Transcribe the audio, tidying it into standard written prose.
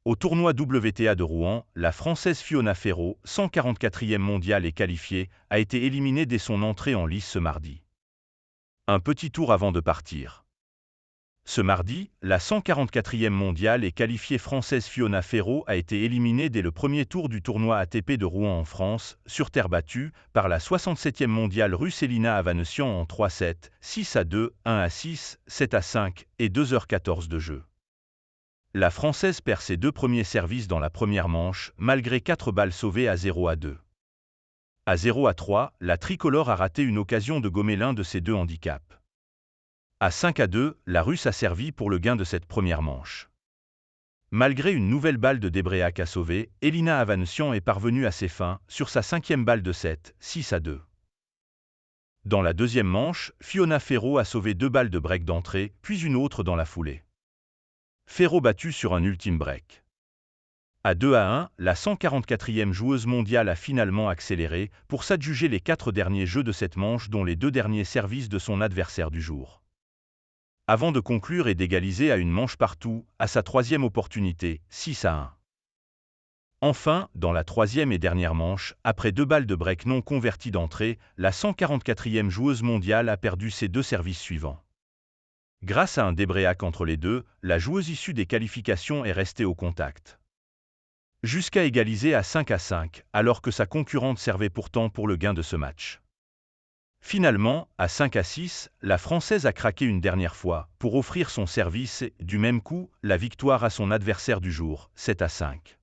Au tournoi WTA de Rouen, la Française Fiona Ferro, 144e mondiale et qualifiée, a été éliminée dès son entrée en lice ce mardi. Un petit tour avant de partir. Ce mardi, la 144e mondiale et qualifiée française Fiona Ferro a été éliminée dès le premier tour du tournoi ATP de Rouen en France, sur terre battue, par la 67e mondiale russe Elina Avanesian en 3-7, 6-2, 1-6, 7-5 et 2h14 de jeu. La Française perd ses deux premiers services dans la première manche, malgré 4 balles sauvées à 0-2. À 0-3, la tricolore a raté une occasion de gommer l'un de ses deux handicaps. À 5-2, la Russe a servi pour le gain de cette première manche. Malgré une nouvelle balle de Debreak à sauver, Elina Avanesian est parvenue à ses fins, sur sa 5e balle de 7, 6-2. Dans la deuxième manche, Fiona Ferro a sauvé 2 balles de break d'entrée, puis une autre dans la foulée. Ferro battue sur un ultime break. À 2-1, la 144e joueuse mondiale a finalement accéléré pour s'adjuger les 4 derniers jeux de cette manche dont les 2 derniers services de son adversaire du jour. Avant de conclure et d'égaliser à une manche partout, à sa 3e opportunité, 6-1. Enfin, dans la 3e et dernière manche, après 2 balles de break non converties d'entrée, la 144e joueuse mondiale a perdu ses 2 services suivants. Grâce à un débréac entre les deux, la joueuse issue des qualifications est restée au contact. Jusqu'à égaliser à 5-5, alors que sa concurrente servait pourtant pour le gain de ce match. Finalement, à 5-6, la Française a craqué une dernière fois, pour offrir son service et, du même coup, la victoire à son adversaire du jour, 7-5.